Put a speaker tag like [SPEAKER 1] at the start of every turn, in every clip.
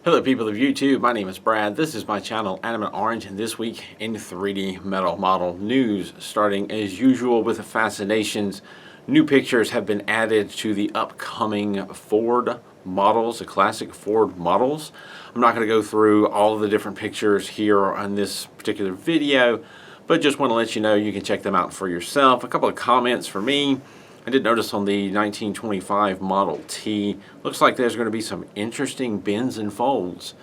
[SPEAKER 1] Hello people of YouTube, my name is Brad. This is my channel Animate Orange, and this week in 3D metal model news, starting as usual with the fascinations. New pictures have been added to the upcoming Ford models, the classic Ford models. I'm not going to go through all of the different pictures here on this particular video, but just want to let you know you can check them out for yourself. A couple of comments for me. I did notice on the 1925 Model T, looks like there's going to be some interesting bends and folds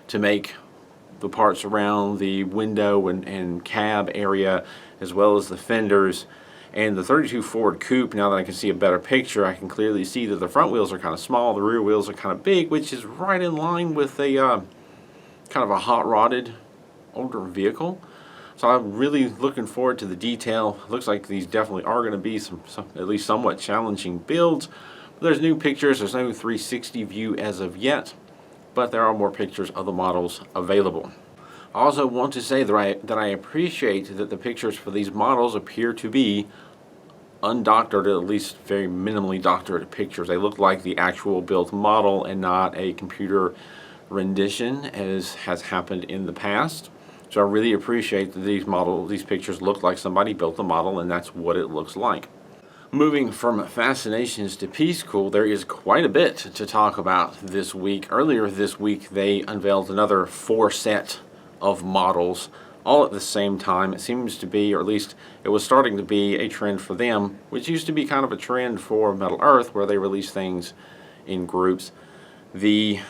[SPEAKER 1] to make the parts around the window and cab area, as well as the fenders. And the 32 Ford Coupe, now that I can see a better picture, I can clearly see that the front wheels are kind of small, the rear wheels are kind of big, which is right in line with a kind of a hot-rodded older vehicle. So I'm really looking forward to the detail. Looks like these definitely are going to be some at least somewhat challenging builds. But there's new pictures. There's no 360 view as of yet, but there are more pictures of the models available. I also want to say that I appreciate that the pictures for these models appear to be undoctored, at least very minimally doctored pictures. They look like the actual built model and not a computer rendition, as has happened in the past. So I really appreciate that these pictures look like somebody built the model, and that's what it looks like. Moving from fascinations to Piececool, there is quite a bit to talk about this week. Earlier this week, they unveiled another 4 set of models, all at the same time. It seems to be, or at least it was starting to be, a trend for them, which used to be kind of a trend for Metal Earth, where they release things in groups. The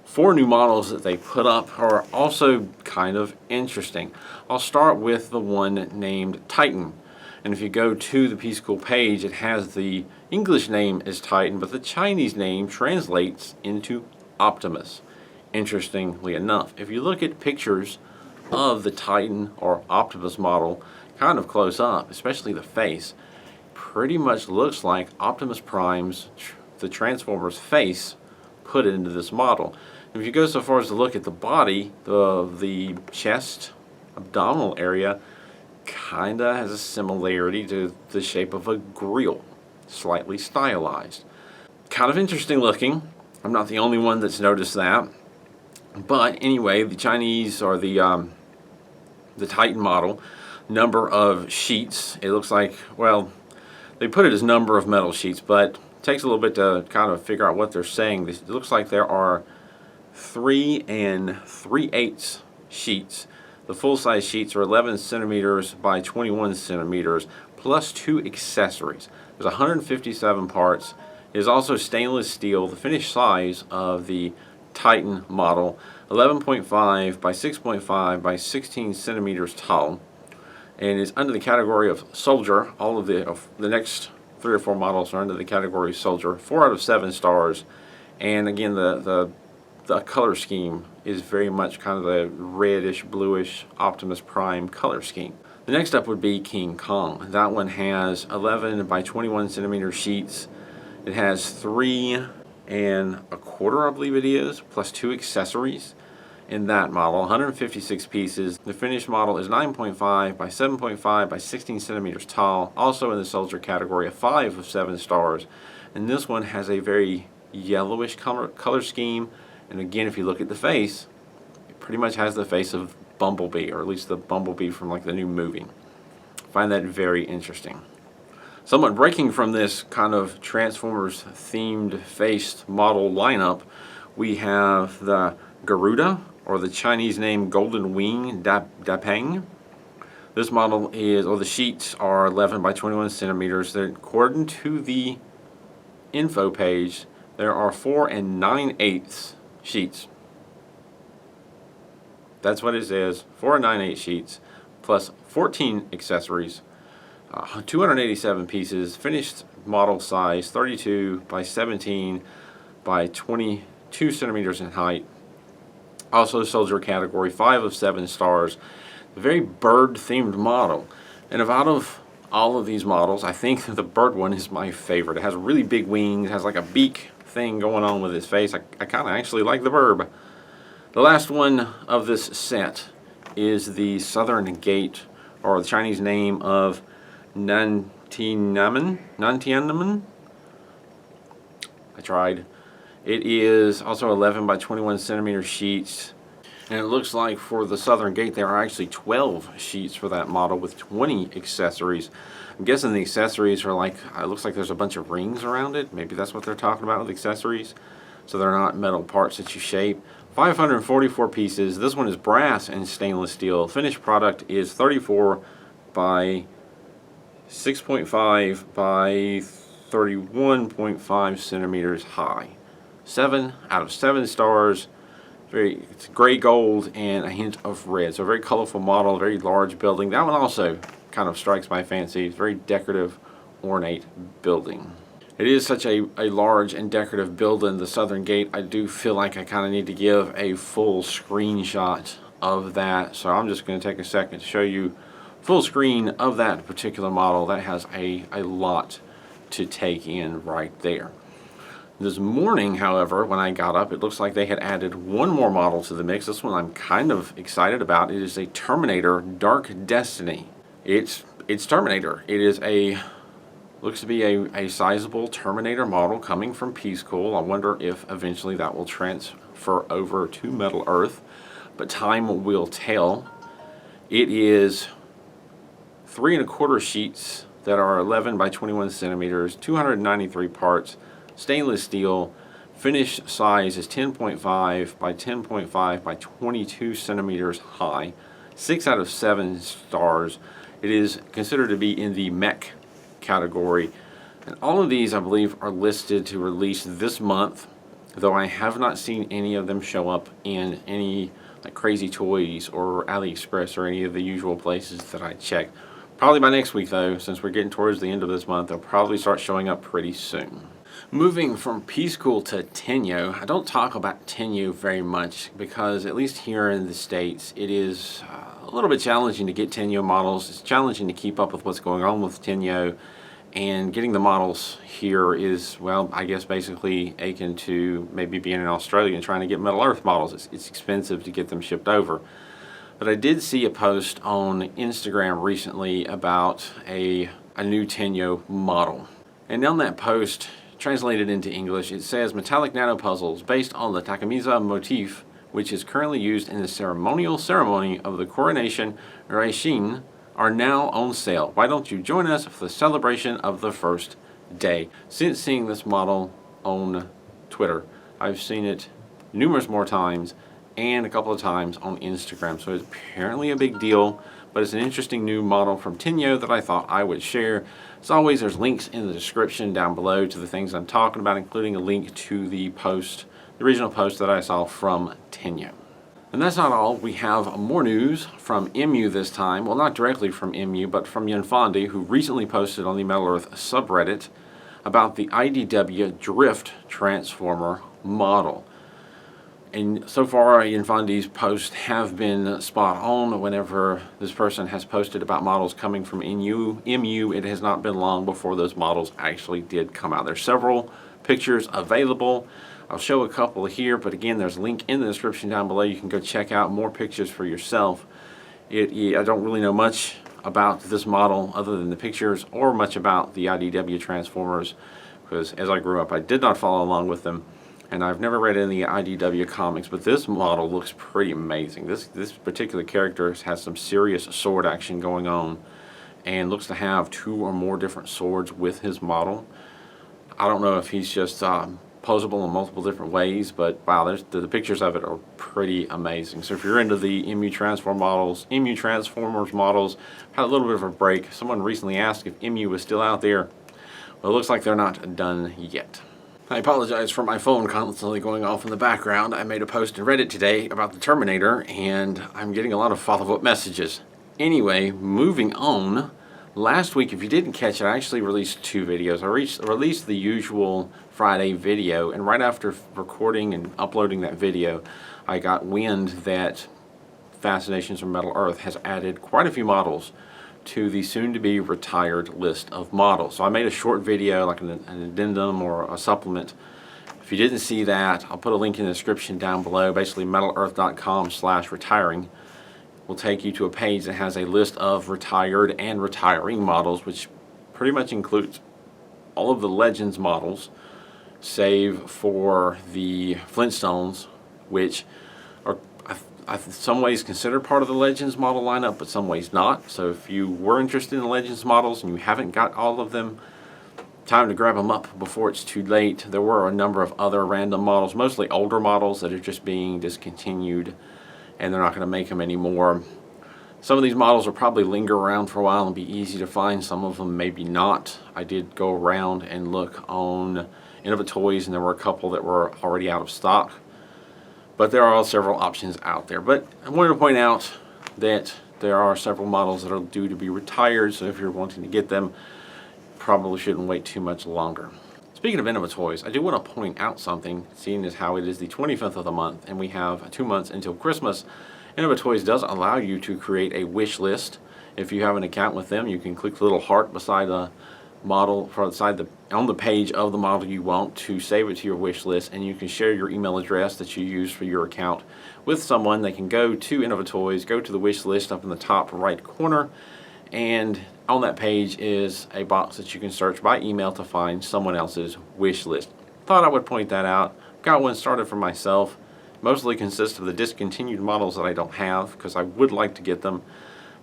[SPEAKER 1] 4 new models that they put up are also kind of interesting. I'll start with the one named Titan. And if you go to the Piececool page, it has the English name as Titan, but the Chinese name translates into Optimus. Interestingly enough, if you look at pictures of the Titan or Optimus model kind of close up, especially the face, pretty much looks like Optimus Prime's, the Transformer's face, put into this model. If you go so far as to look at the body, the chest, abdominal area, kinda has a similarity to the shape of a grill, slightly stylized. Kind of interesting looking. I'm not the only one that's noticed that. But anyway, the Chinese, or the Titan model, number of sheets, it looks like, well, they put it as number of metal sheets, but it takes a little bit to kind of figure out what they're saying. It looks like there are 3 3/8 sheets. The full-size sheets are 11 centimeters by 21 centimeters, plus 2 accessories. There's 157 parts. It is also stainless steel. The finished size of the Titan model, 11.5 by 6.5 by 16 centimeters tall, and is under the category of soldier. All of the next 3 or 4 models are under the category soldier. 4 out of 7 stars, and again the color scheme is very much kind of the reddish, bluish Optimus Prime color scheme. The next up would be King Kong. That one has 11 by 21 centimeter sheets. It has 3 1/4, I believe it is, plus 2 accessories in that model, 156 pieces. The finished model is 9.5 by 7.5 by 16 centimeters tall, also in the soldier category, of 5 of 7 stars. And this one has a very yellowish color scheme. And again, if you look at the face, it pretty much has the face of Bumblebee, or at least the Bumblebee from like the new movie. I find that very interesting. Somewhat breaking from this kind of Transformers themed faced model lineup, we have the Garuda, or the Chinese name Golden Wing Dapeng. This model is, or the sheets are 11 by 21 centimeters. According to the info page, there are 4 9/8 sheets. That's what it says, 4 9/8 sheets, plus 14 accessories, 287 pieces, finished model size 32 by 17 by 22 centimeters in height. Also soldier category, 5 of 7 stars. A very bird-themed model. And out of all of these models, I think the bird one is my favorite. It has really big wings, has like a beak thing going on with his face. I kind of actually like the bird. The last one of this set is the Southern Gate, or the Chinese name of Nantianmen. I tried. It is also 11 by 21 centimeter sheets. And it looks like for the Southern Gate there are actually 12 sheets for that model with 20 accessories. I'm guessing the accessories are like, it looks like there's a bunch of rings around it. Maybe that's what they're talking about with accessories. So they're not metal parts that you shape. 544 pieces. This one is brass and stainless steel. Finished product is 34 by 6.5 by 31.5 centimeters high. 7 out of 7 stars. It's gray gold and a hint of red. So a very colorful model, a very large building. That one also kind of strikes my fancy. It's a very decorative, ornate building. It is such a large and decorative building, the Southern Gate. I do feel like I kind of need to give a full screenshot of that. So I'm just going to take a second to show you full screen of that particular model. That has a lot to take in right there. This morning, however, when I got up, it looks like they had added one more model to the mix. This one I'm kind of excited about. It is a Terminator Dark Destiny. It's Terminator. It is looks to be a sizable Terminator model coming from Piececool. I wonder if eventually that will transfer over to Metal Earth, but time will tell. It is 3 1/4 sheets that are 11 by 21 centimeters, 293 parts. Stainless steel. Finished size is 10.5 by 10.5 by 22 centimeters high. 6 out of 7 stars. It is considered to be in the mech category. And all of these, I believe, are listed to release this month, though I have not seen any of them show up in any like Crazy Toys or AliExpress or any of the usual places that I check. Probably by next week, though, since we're getting towards the end of this month, they'll probably start showing up pretty soon. Moving from Piececool to Tenyo, I don't talk about Tenyo very much because at least here in the States it is a little bit challenging to get Tenyo models. It's challenging to keep up with what's going on with Tenyo, and getting the models here is, well, I guess basically akin to maybe being in Australia and trying to get Metal Earth models. It's expensive to get them shipped over. But I did see a post on Instagram recently about a new Tenyo model. And on that post, translated into English, it says metallic nanopuzzles based on the Takamiza motif, which is currently used in the ceremonial ceremony of the coronation Reishin, are now on sale. Why don't you join us for the celebration of the first day? Since seeing this model on Twitter, I've seen it numerous more times and a couple of times on Instagram. So it's apparently a big deal, but it's an interesting new model from Tenyo that I thought I would share. As always, there's links in the description down below to the things I'm talking about, including a link to the post, the original post that I saw from Tenyo. And that's not all. We have more news from MU this time. Well, not directly from MU, but from Yanfandi, who recently posted on the Metal Earth subreddit about the IDW Drift Transformer model. And so far, Yanfandi's posts have been spot on. Whenever this person has posted about models coming from MU, it has not been long before those models actually did come out. There's several pictures available. I'll show a couple here, but again, there's a link in the description down below. You can go check out more pictures for yourself. I don't really know much about this model other than the pictures, or much about the IDW Transformers, because as I grew up, I did not follow along with them. And I've never read any IDW comics, but this model looks pretty amazing. This particular character has some serious sword action going on, and looks to have 2 or more different swords with his model. I don't know if he's just posable in multiple different ways, but wow, the pictures of it are pretty amazing. So if you're into the MU Transformers models, had a little bit of a break. Someone recently asked if MU was still out there. Well, it looks like they're not done yet. I apologize for my phone constantly going off in the background. I made a post in Reddit today about the Terminator, and I'm getting a lot of follow-up messages. Anyway, moving on. Last week, if you didn't catch it, I actually released 2 videos. I released the usual Friday video, and right after recording and uploading that video, I got wind that Fascinations from Metal Earth has added quite a few models to the soon-to-be retired list of models. So I made a short video, like an addendum or a supplement. If you didn't see that, I'll put a link in the description down below. Basically, metalearth.com/retiring will take you to a page that has a list of retired and retiring models, which pretty much includes all of the Legends models, save for the Flintstones, which are in some ways considered part of the Legends model lineup, but some ways not. So if you were interested in the Legends models and you haven't got all of them, time to grab them up before it's too late. There were a number of other random models, mostly older models, that are just being discontinued, and they're not going to make them anymore. Some of these models will probably linger around for a while and be easy to find. Some of them maybe not. I did go around and look on Toys, and there were a couple that were already out of stock. But there are several options out there. But I wanted to point out that there are several models that are due to be retired, so if you're wanting to get them, probably shouldn't wait too much longer. Speaking of Toys, I do want to point out something, seeing as how it is the 25th of the month and we have 2 months until Christmas. Toys does allow you to create a wish list. If you have an account with them, you can click the little heart beside the model on the page of the model you want to save it to your wish list, and you can share your email address that you use for your account with someone. They can go to Toys, go to the wish list up in the top right corner, and on that page is a box that you can search by email to find someone else's wish list. Thought I would point that out. Got one started for myself. Mostly consists of the discontinued models that I don't have, because I would like to get them.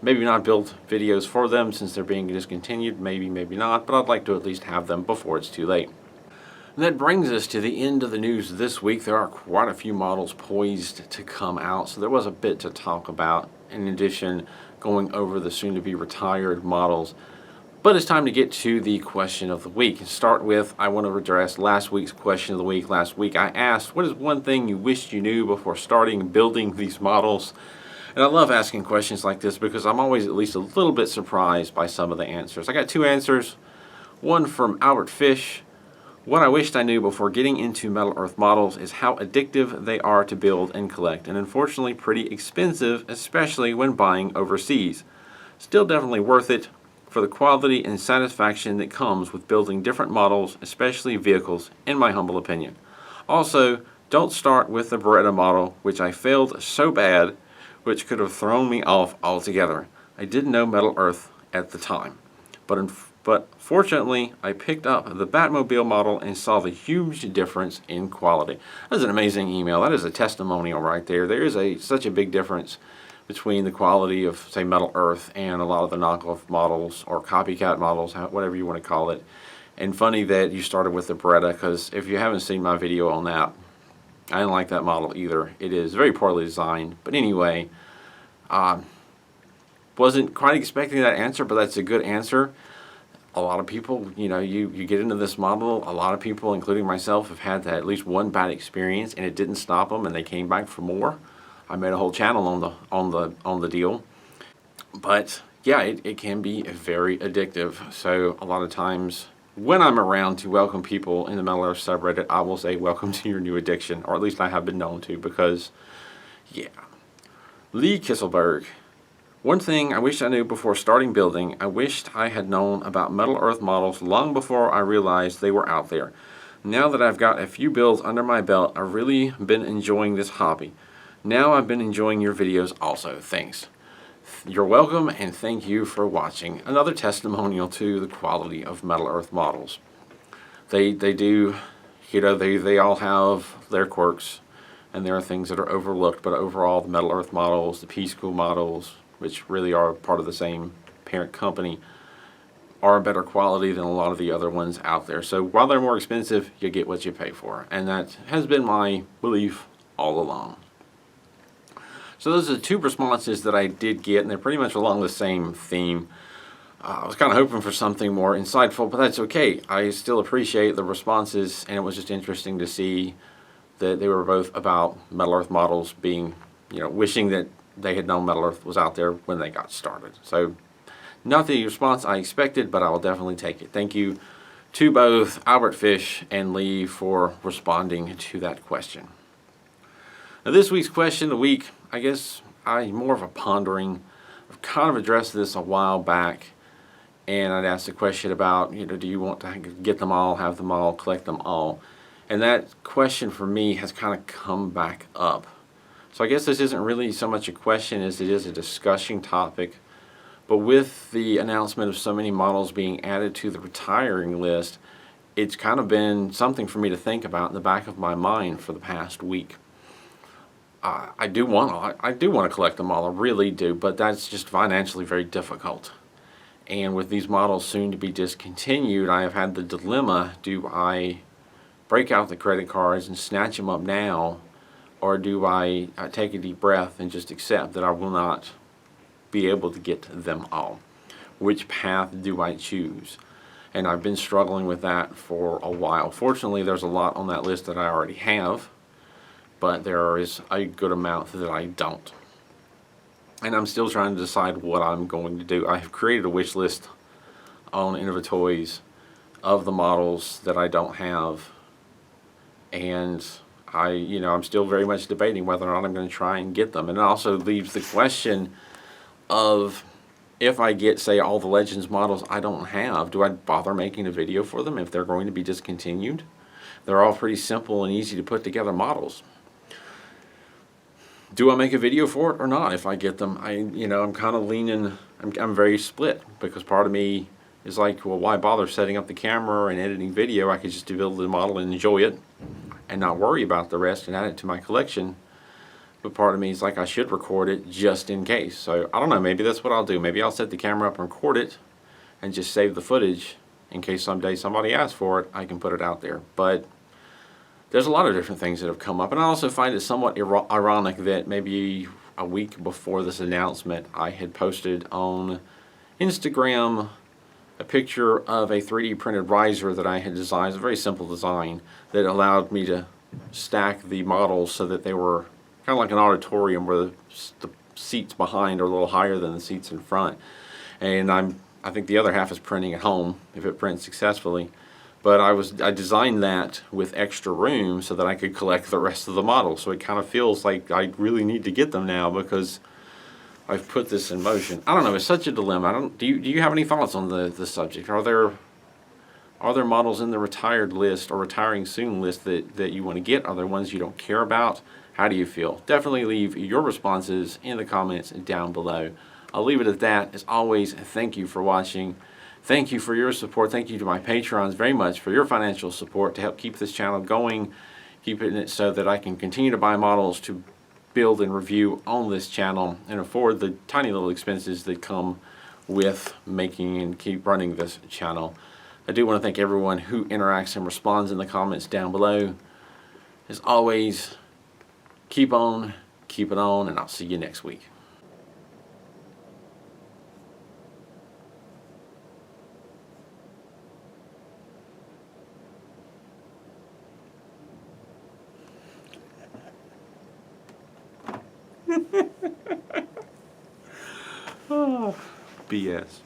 [SPEAKER 1] Maybe not build videos for them since they're being discontinued, maybe not, but I'd like to at least have them before it's too late. And that brings us to the end of the news this week. There are quite a few models poised to come out, so there was a bit to talk about, in addition going over the soon-to-be retired models. But it's time to get to the question of the week. And start with, I want to address last week's question of the week. Last week I asked, what is one thing you wished you knew before starting building these models? And I love asking questions like this because I'm always at least a little bit surprised by some of the answers. I got two answers. One from Albert Fish. What I wished I knew before getting into Metal Earth models is how addictive they are to build and collect, and unfortunately pretty expensive, especially when buying overseas. Still definitely worth it for the quality and satisfaction that comes with building different models, especially vehicles, in my humble opinion. Also, don't start with the Beretta model, which I failed so bad, which could have thrown me off altogether. I didn't know Metal Earth at the time, but fortunately I picked up the Batmobile model and saw the huge difference in quality. That's an amazing email. That is a testimonial right there. There is such a big difference between the quality of, say, Metal Earth and a lot of the knockoff models or copycat models, whatever you want to call it. And funny that you started with the Beretta, because if you haven't seen my video on that, I didn't like that model either. It is very poorly designed. But anyway, wasn't quite expecting that answer, but that's a good answer. A lot of people, you get into this model, a lot of people, including myself, have had at least one bad experience, and it didn't stop them, and they came back for more. I made a whole channel on the deal. But yeah, it can be very addictive. So a lot of times, when I'm around to welcome people in the Metal Earth subreddit, I will say, welcome to your new addiction, or at least I have been known to, because, yeah. Lee Kisselberg. One thing I wish I knew before starting building, I wished I had known about Metal Earth models long before I realized they were out there. Now that I've got a few builds under my belt, I've really been enjoying this hobby. Now I've been enjoying your videos also. Thanks. You're welcome, and thank you for watching. Another testimonial to the quality of Metal Earth models. They do, they all have their quirks, and there are things that are overlooked, but overall the Metal Earth models, the Piececool models, which really are part of the same parent company, are a better quality than a lot of the other ones out there. So while they're more expensive, you get what you pay for, and that has been my belief all along. So those are the two responses that I did get, and they're pretty much along the same theme. I was kind of hoping for something more insightful, but that's okay. I still appreciate the responses, and it was just interesting to see that they were both about Metal Earth models being, wishing that they had known Metal Earth was out there when they got started. So not the response I expected, but I will definitely take it. Thank you to both Albert Fish and Lee for responding to that question. Now, this week's question of the week, I guess more of a pondering. I've kind of addressed this a while back, and I'd asked a question about, do you want to get them all, have them all, collect them all? And that question for me has kind of come back up. So I guess this isn't really so much a question as it is a discussion topic. But with the announcement of so many models being added to the retiring list, it's kind of been something for me to think about in the back of my mind for the past week. I do want to collect them all, I really do, but that's just financially very difficult. And with these models soon to be discontinued, I have had the dilemma: do I break out the credit cards and snatch them up now, or do I take a deep breath and just accept that I will not be able to get them all? Which path do I choose? And I've been struggling with that for a while. Fortunately, there's a lot on that list that I already have, but there is a good amount that I don't. And I'm still trying to decide what I'm going to do. I have created a wish list on Innovatoys of the models that I don't have, and I'm still very much debating whether or not I'm going to try and get them. And it also leaves the question of, if I get, say, all the Legends models I don't have, do I bother making a video for them if they're going to be discontinued? They're all pretty simple and easy to put together models. Do I make a video for it or not if I get them? I'm kind of leaning, I'm very split, because part of me is like, well, why bother setting up the camera and editing video? I could just build the model and enjoy it and not worry about the rest and add it to my collection. But part of me is like, I should record it just in case. So I don't know, maybe that's what I'll do. Maybe I'll set the camera up and record it and just save the footage in case someday somebody asks for it. I can put it out there. But there's a lot of different things that have come up, and I also find it somewhat ironic that maybe a week before this announcement, I had posted on Instagram a picture of a 3D printed riser that I had designed. It's a very simple design that allowed me to stack the models so that they were kind of like an auditorium, where the seats behind are a little higher than the seats in front. And I think the other half is printing at home, if it prints successfully. But I designed that with extra room so that I could collect the rest of the models. So it kind of feels like I really need to get them now because I've put this in motion. I don't know. It's such a dilemma. Do you have any thoughts on the subject? Are there models in the retired list or retiring soon list that you want to get? Are there ones you don't care about? How do you feel? Definitely leave your responses in the comments down below. I'll leave it at that. As always, thank you for watching. Thank you for your support. Thank you to my patrons very much for your financial support to help keep this channel going, keeping it so that I can continue to buy models to build and review on this channel and afford the tiny little expenses that come with making and keep running this channel. I do want to thank everyone who interacts and responds in the comments down below. As always, keep on, keep it on, and I'll see you next week. BS.